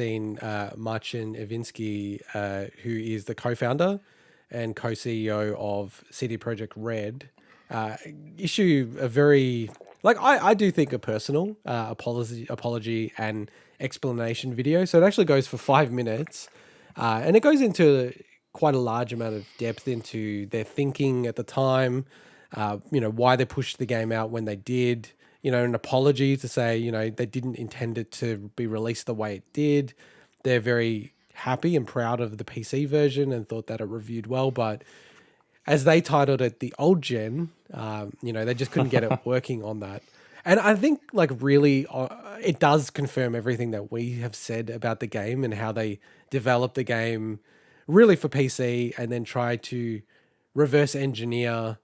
seen Marcin Iwinski, who is the co-founder and co-CEO of CD Projekt Red, uh, issue a very I do think a personal apology and explanation video. So it actually goes for 5 minutes, and it goes into quite a large amount of depth into their thinking at the time, why they pushed the game out when they did, an apology to say, they didn't intend it to be released the way it did. They're very happy and proud of the PC version and thought that it reviewed well, but as they titled it, the old gen, they just couldn't get it working on that. And I think, really, it does confirm everything that we have said about the game and how they developed the game really for PC and then try to reverse engineer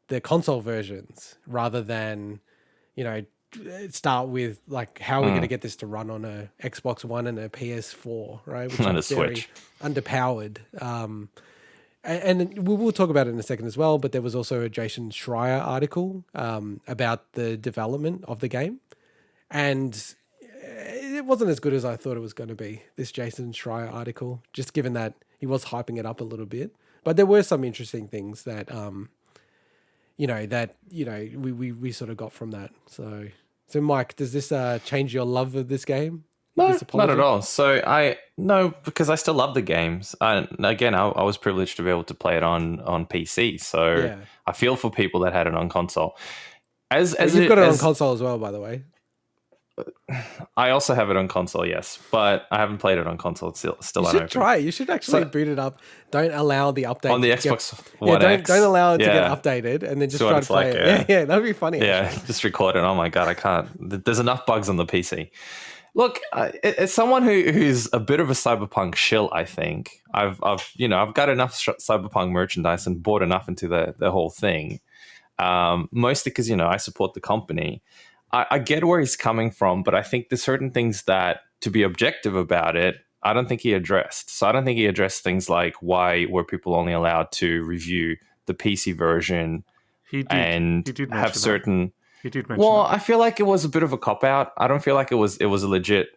the console versions rather than, start with how are we going to get this to run on a Xbox One and a PS4, right? Which On a is very Switch. underpowered. And we will talk about it in a second as well, but there was also a Jason Schreier article about the development of the game. And it wasn't as good as I thought it was going to be, this Jason Schreier article, just given that he was hyping it up a little bit. But there were some interesting things that, we sort of got from that. So Mike, does this change your love of this game? No, This not at apology? all. No, because I still love the games. And again, I was privileged to be able to play it on PC. So Yeah. I feel for people that had it on console. As You've got it on console as well, by the way. I also have it on console, yes, but I haven't played it on console. It's still You unopened. should try it. You should actually boot it up. Don't allow the update on the to Xbox get, One yeah, X. don't allow it to Yeah. get updated and then just See what try to it's play like, it. Yeah, that'd be funny. Yeah, actually. just record it. Oh my god, I can't. There's enough bugs on the PC. Look, as someone who's a bit of a Cyberpunk shill, I think I've got enough Cyberpunk merchandise and bought enough into the whole thing. Mostly because I support the company. I get where he's coming from, but I think there's certain things that, to be objective about it, I don't think he addressed. So I don't think he addressed things like why were people only allowed to review the PC version He did. and He did have mention certain. that. He did mention Well, that. I feel like it was a bit of a cop out. I don't feel like it was a legit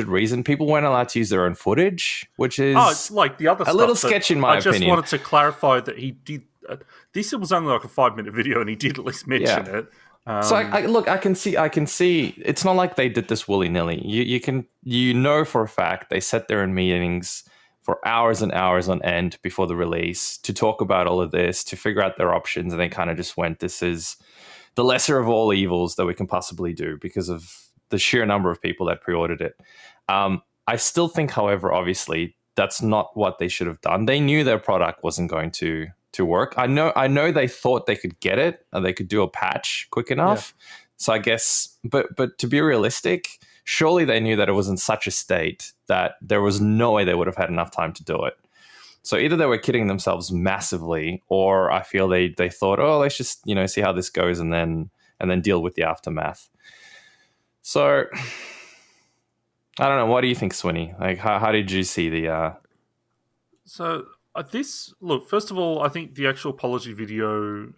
reason. People weren't allowed to use their own footage, which is It's like the other a stuff, little but sketch in my I just opinion. wanted to clarify that he did. This was only like a 5-minute video, and he did at least mention it. So I can see. It's not like they did this willy nilly. You know for a fact they sat there in meetings for hours and hours on end before the release to talk about all of this, to figure out their options, and they kind of just went, "This is the lesser of all evils that we can possibly do," because of the sheer number of people that pre-ordered it. I still think, however, obviously that's not what they should have done. They knew their product wasn't going to work. I know they thought they could get it and they could do a patch quick enough. Yeah. So I guess, but to be realistic, surely they knew that it was in such a state that there was no way they would have had enough time to do it. So either they were kidding themselves massively, or I feel they thought, oh, let's just see how this goes and then deal with the aftermath. So I don't know. What do you think, Swinny? Like, how did you see the? So look, first of all, I think the actual apology video,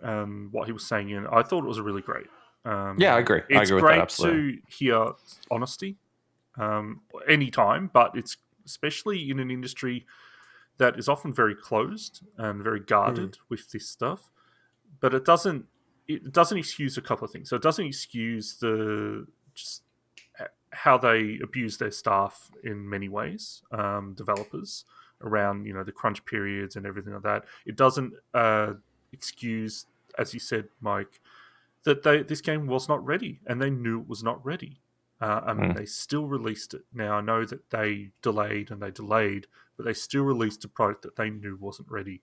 what he was saying in, I thought it was really great. Yeah, I agree. It's I agree great with that, absolutely. to hear honesty anytime, but it's especially in an industry that is often very closed and very guarded with this stuff. But it doesn't excuse a couple of things. So it doesn't excuse just how they abuse their staff in many ways, developers, around the crunch periods and everything like that. It doesn't excuse, as you said, Mike, that this game was not ready, and they knew it was not ready. I mean, they still released it. Now, I know that they delayed, but they still released a product that they knew wasn't ready.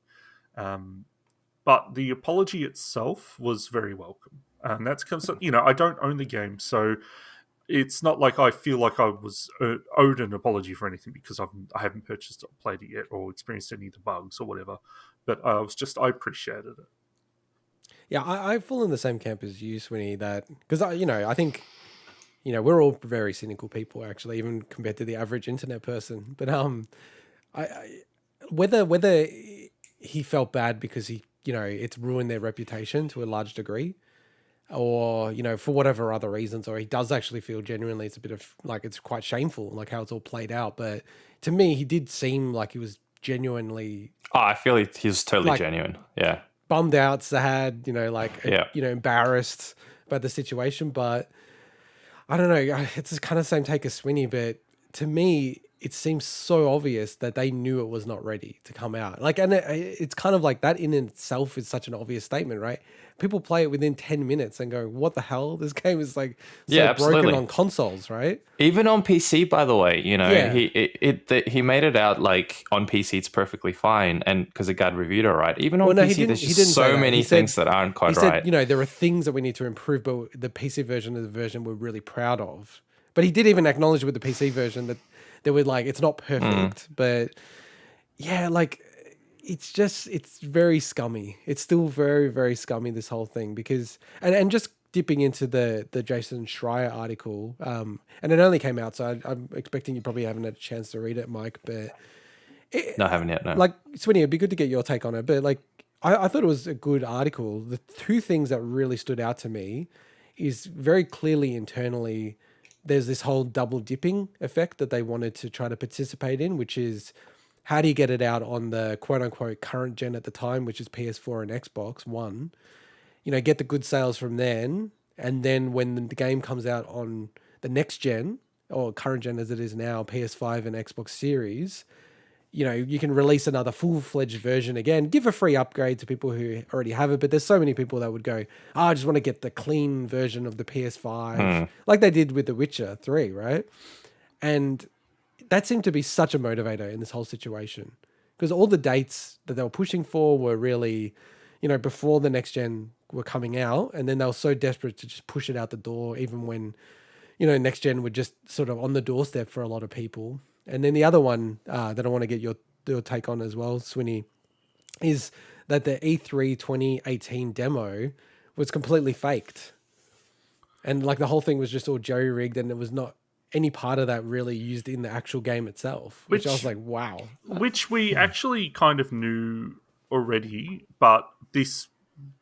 But the apology itself was very welcome. And that's because, I don't own the game, so it's not like I feel like I was owed an apology for anything because I haven't purchased it or played it yet or experienced any of the bugs or whatever. But I appreciated it. Yeah, I fall in the same camp as you, Swinny, that because I think we're all very cynical people, actually, even compared to the average internet person. But whether he felt bad because it's ruined their reputation to a large degree, or for whatever other reasons, or he does actually feel genuinely it's a bit of like it's quite shameful, like how it's all played out. But to me, he did seem like he was genuinely Oh, I feel he's totally like genuine. Yeah. bummed out, sad, Yeah. embarrassed about the situation. But I don't know, it's the kind of same take as Swinny, but to me, it seems so obvious that they knew it was not ready to come out. Like, and it's kind of like that in itself is such an obvious statement, right? People play it within 10 minutes and go, what the hell? This game is like so Yeah, broken absolutely. on consoles, right? Even on PC, by the way, Yeah. he made it out like on PC it's perfectly fine, and because it got reviewed all right. Even on Well, no, PC, there's he just didn't say so that. many He said- things that aren't quite He said, right. there are things that we need to improve, but the PC version is the version we're really proud of. But he did even acknowledge with the PC version that they were like, it's not perfect, but yeah, like it's very scummy. It's still very, very scummy, this whole thing, because, and just dipping into the Jason Schreier article, and it only came out, so I'm expecting you probably haven't had a chance to read it, Mike, but No, I haven't yet. No. like, Swinny, it'd be good to get your take on it, but like, I thought it was a good article. The two things that really stood out to me is very clearly internally, there's this whole double dipping effect that they wanted to try to participate in, which is how do you get it out on the quote unquote current gen at the time, which is PS4 and Xbox One, get the good sales from then. And then when the game comes out on the next gen or current gen as it is now, PS5 and Xbox Series, you can release another full-fledged version again, give a free upgrade to people who already have it. But there's so many people that would go, I just want to get the clean version of the PS5, like they did with The Witcher 3, right? And that seemed to be such a motivator in this whole situation, because all the dates that they were pushing for were really, before the next gen were coming out. And then they were so desperate to just push it out the door, even when, next gen were just sort of on the doorstep for a lot of people. And then the other one that I want to get your take on as well, Swinny, is that the E3 2018 demo was completely faked. And like the whole thing was just all jerry rigged, and it was not any part of that really used in the actual game itself, which I was like, wow. Which we actually kind of knew already, but this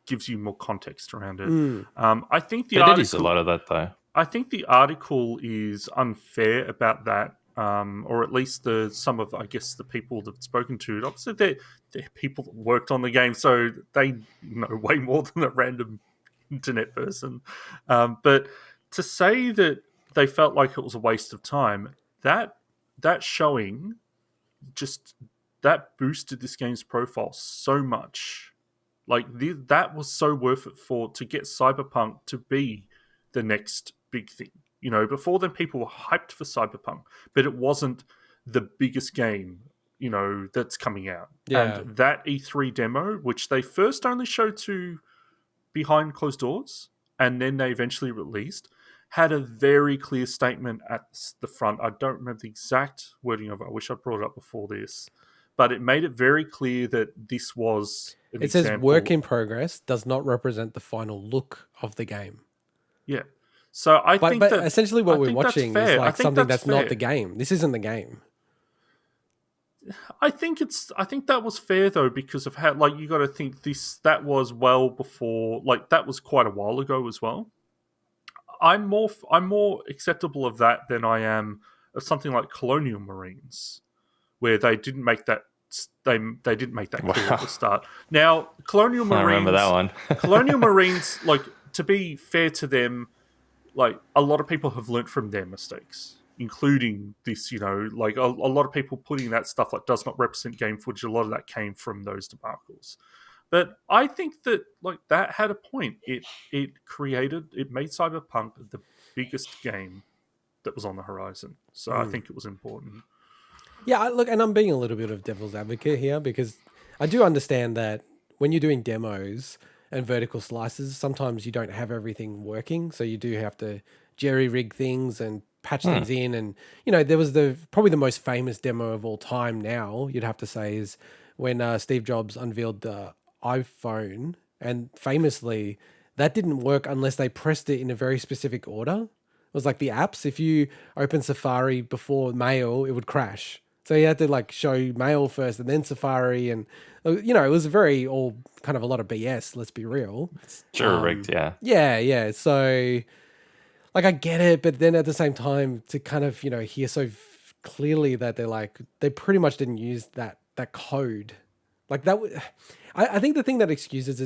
gives you more context around it. I think They did use a lot of that though. I think the article is unfair about that, or at least some of, I guess, the people that have spoken to it. Obviously, they're people that worked on the game, so they know way more than a random internet person. But to say that they felt like it was a waste of time, that showing just that boosted this game's profile so much. Like that was so worth it to get Cyberpunk to be the next big thing. Before then people were hyped for Cyberpunk, but it wasn't the biggest game, that's coming out. Yeah. And that E3 demo, which they first only showed to behind closed doors, and then they eventually released, had a very clear statement at the front. I don't remember the exact wording of it. I wish I brought it up before this. But it made it very clear that this was an It says example. work in progress does not represent the final look of the game. Yeah. So I think But that essentially what I we're think that's watching fair. is I like think something that's that's not fair. the game. This isn't the game. I think that was fair though, because of how, like, you got to think that was well before, like, that was quite a while ago as well. I'm more acceptable of that than I am of something like Colonial Marines, where they didn't make that clear at the start. Now, Colonial Marines, I remember that one. Colonial Marines, like, to be fair to them, like, a lot of people have learnt from their mistakes, including this. Like a lot of people putting that stuff like does not represent game footage. A lot of that came from those debacles. But I think that, like, that had a point. It made Cyberpunk the biggest game that was on the horizon. So I think it was important. Yeah, look, and I'm being a little bit of devil's advocate here, because I do understand that when you're doing demos and vertical slices, sometimes you don't have everything working. So you do have to jerry rig things and patch things in. And, there was probably the most famous demo of all time now, you'd have to say, is when Steve Jobs unveiled the iPhone. And famously, that didn't work unless they pressed it in a very specific order. It was like the apps. If you open Safari before Mail, it would crash. So he had to like show mail first and then Safari, and it was very all kind of a lot of BS. Let's be real. Sure, rigged, yeah. Yeah. So like I get it, but then at the same time to kind of hear so clearly that they pretty much didn't use that code like that. I think the thing that excuses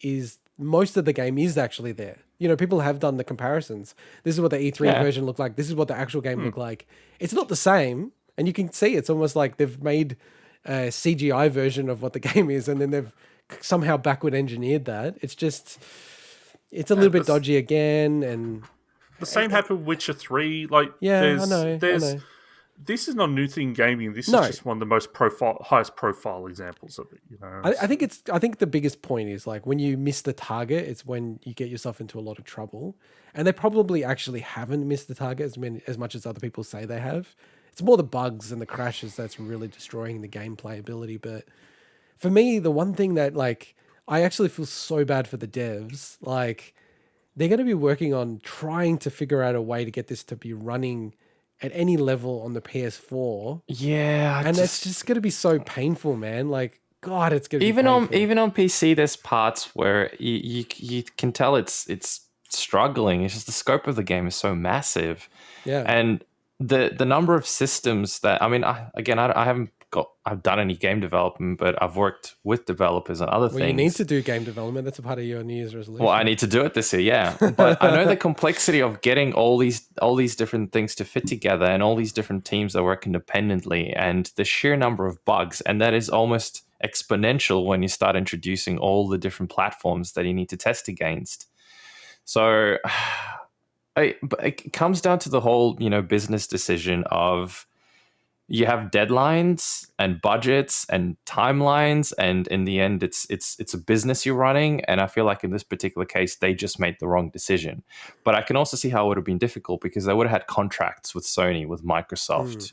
is most of the game is actually there. People have done the comparisons. This is what the E3 version looked like. This is what the actual game looked like. It's not the same, and you can see it's almost like they've made a CGI version of what the game is, and then they've somehow backward engineered that. It's a little bit dodgy again, and the same happened with Witcher 3. Like, I know. This is not a new thing in gaming. This is just one of the most highest profile examples of it. I think the biggest point is like when you miss the target, it's when you get yourself into a lot of trouble. And they probably actually haven't missed the target as much as other people say they have. It's more the bugs and the crashes that's really destroying the gameplay ability. But for me, the one thing that like I actually feel so bad for the devs, like they're going to be working on trying to figure out a way to get this to be running at any level on the PS4. Yeah, it's just going to be so painful, man. Like, God, it's going to be painful. Even on PC, there's parts where you can tell it's struggling. It's just the scope of the game is so massive. Yeah, and the number of systems that I haven't I've done any game development, but I've worked with developers on other things. You need to do game development. That's a part of your New Year's resolution. Well, I need to do it this year, yeah. But I know the complexity of getting all these different things to fit together, and all these different teams that work independently, and the sheer number of bugs, and that is almost exponential when you start introducing all the different platforms that you need to test against. So but it comes down to the whole, business decision of you have deadlines and budgets and timelines, and in the end, it's a business you're running. And I feel like in this particular case, they just made the wrong decision. But I can also see how it would have been difficult because they would have had contracts with Sony, with Microsoft.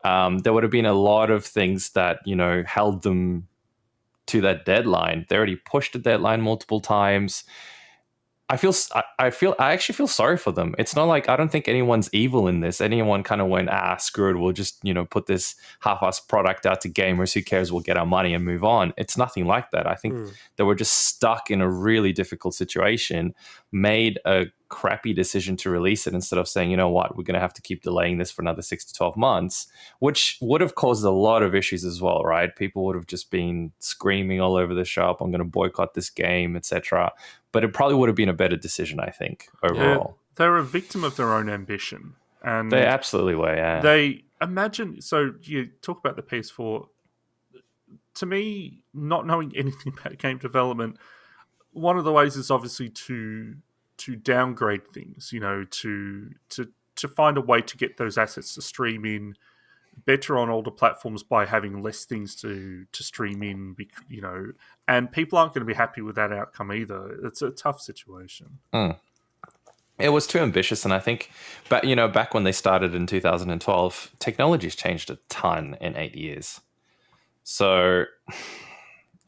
There would have been a lot of things that held them to that deadline. They already pushed the deadline multiple times. I actually feel sorry for them. It's not like I don't think anyone's evil in this. Anyone kind of went, screw it. We'll just, put this half-assed product out to gamers. Who cares? We'll get our money and move on. It's nothing like that. I think they were just stuck in a really difficult situation, made a crappy decision to release it instead of saying, you know what, we're going to have to keep delaying this for another 6 to 12 months, which would have caused a lot of issues as well, right? People would have just been screaming all over the shop, I'm going to boycott this game, etc. But it probably would have been a better decision, I think, overall. Yeah, they're a victim of their own ambition. And they absolutely were, yeah. They imagine, so you talk about the PS4. To me, not knowing anything about game development, one of the ways is obviously to downgrade things, to find a way to get those assets to stream in better on older platforms by having less things to stream in, and people aren't going to be happy with that outcome either. It's a tough situation. It was too ambitious, and I think, back when they started in 2012, technology's changed a ton in 8 years. So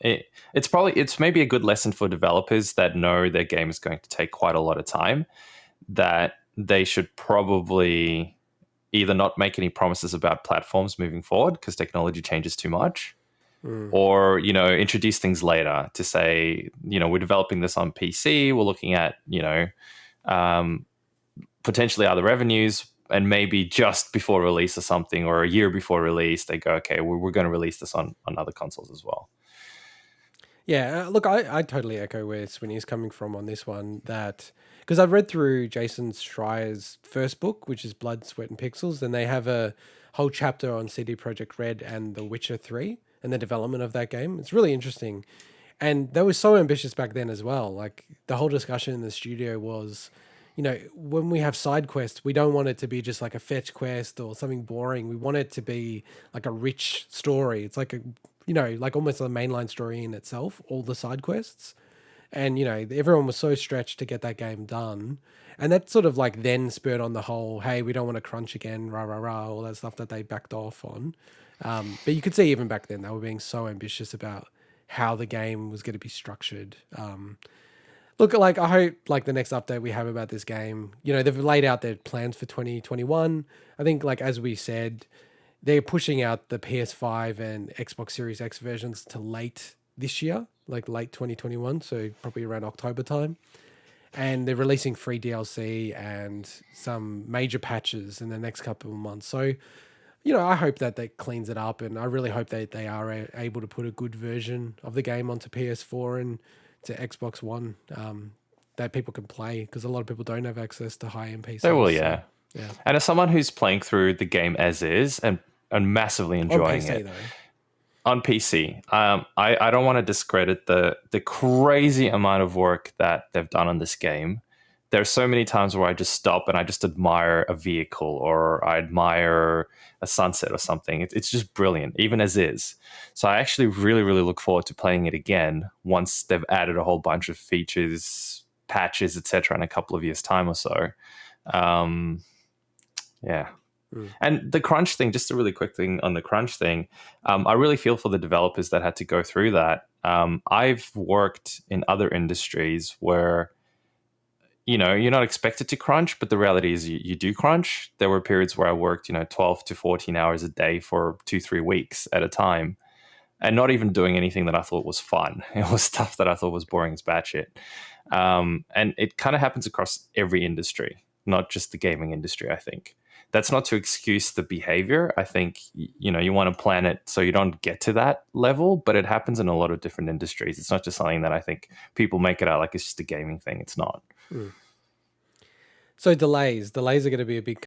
it's maybe a good lesson for developers that know their game is going to take quite a lot of time, that they should probably either not make any promises about platforms moving forward because technology changes too much, or, introduce things later to say, we're developing this on PC, we're looking at, potentially other revenues, and maybe just before release or something, or a year before release, they go, okay, we're going to release this on other consoles as well. Yeah, look, I totally echo where Swinny's coming from on this one, that because I've read through Jason Schreier's first book, which is Blood, Sweat and Pixels, and they have a whole chapter on CD Projekt Red and The Witcher 3 and the development of that game. It's really interesting. And they were so ambitious back then as well. Like the whole discussion in the studio was, when we have side quests, we don't want it to be just like a fetch quest or something boring. We want it to be like a rich story. It's like like almost a mainline story in itself, all the side quests. And, everyone was so stretched to get that game done. And that sort of like then spurred on the whole, hey, we don't want to crunch again, rah, rah, rah, all that stuff that they backed off on. But you could see even back then, they were being so ambitious about how the game was going to be structured. Look, like, I hope like the next update we have about this game, they've laid out their plans for 2021. I think, like, as we said, they're pushing out the PS5 and Xbox Series X versions to late this year, like late 2021, so probably around October time. And they're releasing free DLC and some major patches in the next couple of months. So, I hope that cleans it up, and I really hope that they are able to put a good version of the game onto PS4 and to Xbox One that people can play, because a lot of people don't have access to high-end PCs. They will, so, yeah. yeah. And as someone who's playing through the game as is and massively enjoying PC, it though. on PC, I don't want to discredit the crazy amount of work that they've done on this game. There's so many times where I just stop and I just admire a vehicle, or I admire a sunset or something. It's just brilliant, even as is. So I actually really, really look forward to playing it again once they've added a whole bunch of features, patches, etc. in a couple of years' time or so. Yeah. And the crunch thing, just a really quick thing on the crunch thing, I really feel for the developers that had to go through that. I've worked in other industries where, you're not expected to crunch, but the reality is you do crunch. There were periods where I worked, 12 to 14 hours a day for 2-3 weeks at a time, and not even doing anything that I thought was fun. It was stuff that I thought was boring as batshit. And it kind of happens across every industry, not just the gaming industry, I think. That's not to excuse the behavior. I think, you want to plan it so you don't get to that level, but it happens in a lot of different industries. It's not just something that I think people make it out like it's just a gaming thing. It's not. So delays are going to be a big